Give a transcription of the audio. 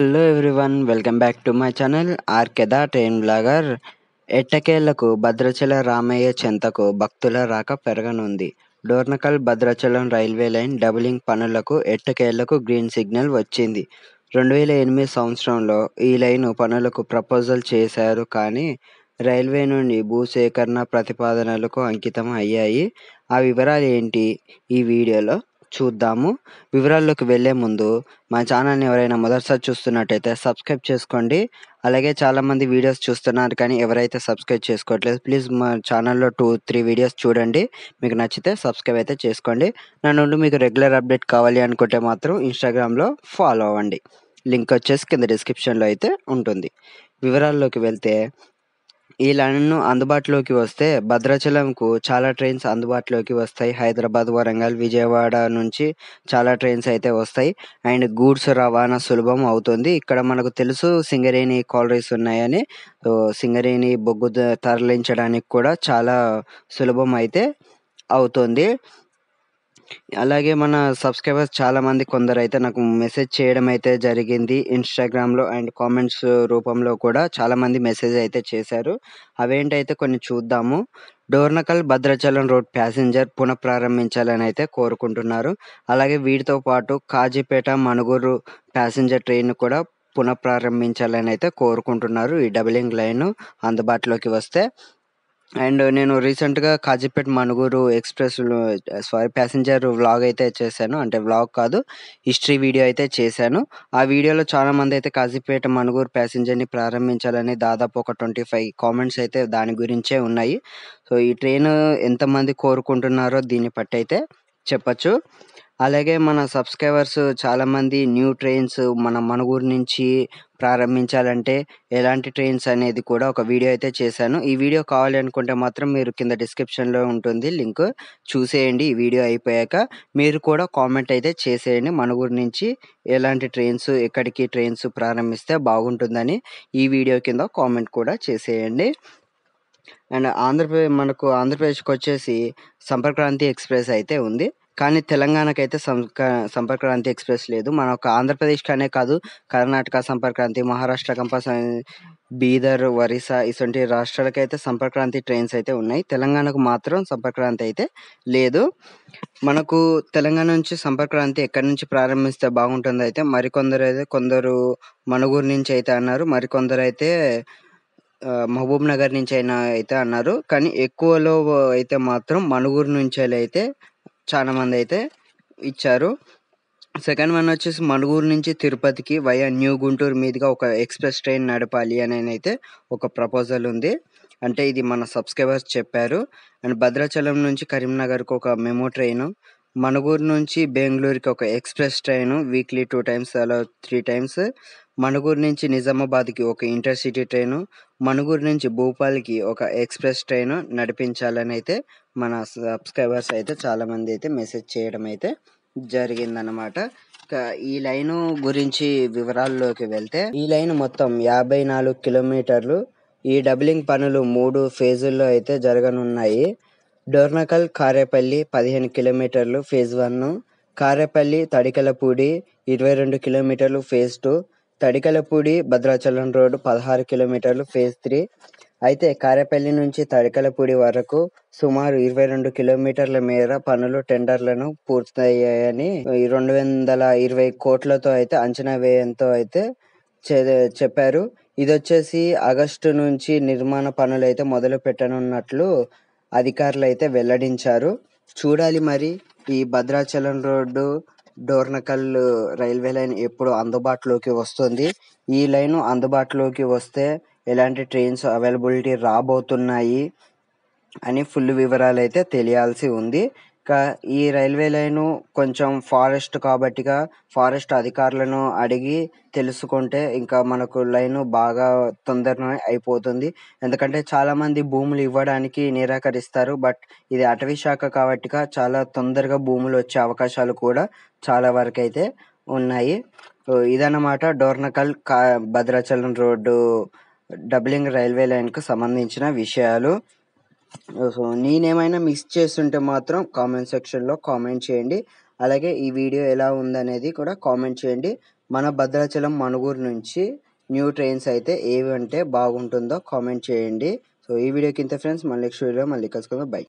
Hello everyone, welcome back to my channel ఆర్కెదా train blogger. ఎట్టకేలకు భద్రాచల రామయ్య చెంతకు భక్తుల రాక పెరగనుంది. Dornakal Bhadrachalam railway line doubling పనులకు ఎట్టకేలకు గ్రీన్ సిగ్నల్ వచ్చింది. 2008 సంవత్సరంలో ఈ లైను పనులకు ప్రపోజల్ చేశారు, కానీ రైల్వే నుండి భూసేకరణ ప్రతిపాదనలకు అంకితం అయ్యాయి. ఆ వివరాలు ఏంటి ఈ వీడియోలో చూద్దాము. వివరాల్లోకి వెళ్లే ముందు మా ఛానల్ని ఎవరైనా మొదటిసారి చూస్తున్నట్టయితే సబ్స్క్రైబ్ చేసుకోండి. అలాగే చాలామంది వీడియోస్ చూస్తున్నారు, కానీ ఎవరైతే సబ్స్క్రైబ్ చేసుకోవట్లేదు, ప్లీజ్ మా ఛానల్లో 2-3 వీడియోస్ చూడండి. మీకు నచ్చితే సబ్స్క్రైబ్ అయితే చేసుకోండి. నా నుండి మీకు రెగ్యులర్ అప్డేట్ కావాలి అనుకుంటే మాత్రం ఇన్స్టాగ్రామ్లో ఫాలో అవ్వండి. లింక్ వచ్చేసి కింద డిస్క్రిప్షన్లో అయితే ఉంటుంది. వివరాల్లోకి వెళ్తే, ఈ లైన్ను అందుబాటులోకి వస్తే భద్రాచలంకు చాలా ట్రైన్స్ అందుబాటులోకి వస్తాయి. హైదరాబాద్, వరంగల్, విజయవాడ నుంచి చాలా ట్రైన్స్ అయితే వస్తాయి. అండ్ గూడ్స్ రవాణా సులభం అవుతుంది. ఇక్కడ మనకు తెలుసు సింగరేణి కాలరీస్ ఉన్నాయని. సో సింగరేణి బొగ్గు తరలించడానికి కూడా చాలా సులభం అయితే అవుతుంది. అలాగే మన సబ్స్క్రైబర్స్ చాలామంది కొందరైతే నాకు మెసేజ్ చేయడం అయితే జరిగింది ఇన్స్టాగ్రామ్లో, అండ్ కామెంట్స్ రూపంలో కూడా చాలామంది మెసేజ్ అయితే చేశారు. అవేంటైతే కొన్ని చూద్దాము. డోర్నకల్ భద్రాచలం రోడ్ ప్యాసింజర్ పునఃప్రారంభించాలని అయితే కోరుకుంటున్నారు. అలాగే వీటితో పాటు కాజీపేట మణుగూరు ప్యాసింజర్ ట్రైన్ కూడా పునఃప్రారంభించాలని అయితే కోరుకుంటున్నారు, ఈ డబులింగ్ లైన్ అందుబాటులోకి వస్తే. అండ్ నేను రీసెంట్గా కాజీపేట మణుగూరు ఎక్స్ప్రెస్లో ప్యాసింజర్ వ్లాగ్ అయితే చేశాను. అంటే వ్లాగ్ కాదు, హిస్టరీ వీడియో అయితే చేశాను. ఆ వీడియోలో చాలామంది అయితే కాజీపేట మణుగూరు ప్యాసింజర్ని ప్రారంభించాలని దాదాపు ఒక 25 కామెంట్స్ అయితే దాని గురించే ఉన్నాయి. సో ఈ ట్రైన్ ఎంతమంది కోరుకుంటున్నారో దీన్ని బట్టి అయితే చెప్పచ్చు. అలాగే మన సబ్స్క్రైబర్స్ చాలామంది న్యూ ట్రైన్స్ మన మణుగూరు నుంచి ప్రారంభించాలంటే ఎలాంటి ట్రైన్స్ అనేది కూడా ఒక వీడియో అయితే చేశాను. ఈ వీడియో కావాలి అనుకుంటే మాత్రం మీరు కింద డిస్క్రిప్షన్లో ఉంటుంది లింక్, చూసేయండి. ఈ వీడియో అయిపోయాక మీరు కూడా కామెంట్ అయితే చేసేయండి, మణుగూరు నుంచి ఎలాంటి ట్రైన్స్, ఎక్కడికి ట్రైన్స్ ప్రారంభిస్తే బాగుంటుందని ఈ వీడియో కింద కామెంట్ కూడా చేసేయండి. అండ్ మనకు ఆంధ్రప్రదేశ్కి వచ్చేసి సంపర్క్రాంతి ఎక్స్ప్రెస్ అయితే ఉంది, కానీ తెలంగాణకైతే సంపర్క్రాంతి ఎక్స్ప్రెస్ లేదు. మనకు ఆంధ్రప్రదేశ్కనే కాదు, కర్ణాటక సంపర్క్రాంతి, మహారాష్ట్ర బీదర్, ఒరిస్సా ఇటువంటి రాష్ట్రాలకైతే సంపర్క్రాంతి ట్రైన్స్ అయితే ఉన్నాయి. తెలంగాణకు మాత్రం సంపర్క్రాంతి అయితే లేదు. మనకు తెలంగాణ నుంచి సంపర్క్రాంతి ఎక్కడి నుంచి ప్రారంభిస్తే బాగుంటుంది అయితే కొందరు మణుగూరు నుంచి అయితే అన్నారు, మరికొందరు అయితే మహబూబ్ నగర్ నుంచి అయినా అయితే అన్నారు. కానీ ఎక్కువలో అయితే మాత్రం మణుగూరు నుంచి అయితే చాలా మంది అయితే ఇచ్చారు. సెకండ్ వన్ వచ్చేసి మణుగూరు నుంచి తిరుపతికి వయా న్యూ గుంటూరు మీదుగా ఒక ఎక్స్ప్రెస్ ట్రైన్ నడపాలి అని అయితే ఒక ప్రపోజల్ ఉంది. అంటే ఇది మన సబ్స్క్రైబర్స్ చెప్పారు. అండ్ భద్రాచలం నుంచి కరీంనగర్కి ఒక మెమో ట్రైను, మణుగూరు నుంచి బెంగళూరుకి ఒక ఎక్స్ప్రెస్ ట్రైను వీక్లీ 2 టైమ్స్ అలా 3 టైమ్స్, మణుగూరు నుంచి నిజామాబాద్కి ఒక ఇంటర్సిటీ ట్రైను, మణుగూరు నుంచి భూపాల్కి ఒక ఎక్స్ప్రెస్ ట్రైను నడిపించాలని అయితే మన సబ్స్క్రైబర్స్ అయితే చాలామంది అయితే మెసేజ్ చేయడం అయితే జరిగిందనమాట. ఈ లైను గురించి వివరాల్లోకి వెళ్తే, ఈ లైన్ మొత్తం 54 కిలోమీటర్లు. ఈ డబులింగ్ పనులు 3 ఫేజుల్లో అయితే జరగనున్నాయి. డోర్నకల్ కారేపల్లి 15 కిలోమీటర్లు ఫేజ్ 1, కారేపల్లి తడికలపూడి 22 కిలోమీటర్లు ఫేజ్ 2, తడికలపూడి భద్రాచలం రోడ్డు 16 కిలోమీటర్లు ఫేజ్ 3. అయితే కారేపల్లి నుంచి తడికలపూడి వరకు సుమారు 22 కిలోమీటర్ల మేర పనులు టెండర్లను పూర్తయ్యాయని 220 కోట్లతో అయితే అంచనా వ్యయంతో అయితే చెప్పారు. ఇది వచ్చేసి ఆగస్టు నుంచి నిర్మాణ పనులు అయితే మొదలు పెట్టనున్నట్లు అధికారులు అయితే వెల్లడించారు. చూడాలి మరి ఈ Bhadrachalam road Dornakal railway line ఎప్పుడు అందుబాటులోకి వస్తుంది. ఈ లైను అందుబాటులోకి వస్తే ఎలాంటి ట్రైన్స్ అవైలబిలిటీ రాబోతున్నాయి అని ఫుల్ వివరాలు అయితే తెలియాల్సి ఉంది. ఈ రైల్వే లైను కొంచెం ఫారెస్ట్ కాబట్టిగా ఫారెస్ట్ అధికారులను అడిగి తెలుసుకుంటే ఇంకా మనకు లైను బాగా తొందరగా అయిపోతుంది. ఎందుకంటే చాలామంది భూములు ఇవ్వడానికి నిరాకరిస్తారు, బట్ ఇది అటవీ శాఖ కాబట్టిగా చాలా తొందరగా భూములు వచ్చే అవకాశాలు కూడా చాలా వరకు అయితే ఉన్నాయి. ఇదన్నమాట Dornakal Bhadrachalam road doubling railway లైన్కు సంబంధించిన విషయాలు. సో నేనేమైనా మిస్ చేస్తుంటే మాత్రం కామెంట్ సెక్షన్లో కామెంట్ చేయండి. అలాగే ఈ వీడియో ఎలా ఉందనేది కూడా కామెంట్ చేయండి. మన భద్రాచలం మణుగూరు నుంచి న్యూ ట్రైన్స్ అయితే ఏవి అంటే బాగుంటుందో కామెంట్ చేయండి. సో ఈ వీడియోకి ఇంత ఫ్రెండ్స్, మళ్ళీ నెక్స్ట్ వీడియో మళ్ళీ కలుసుకుందాం. బై.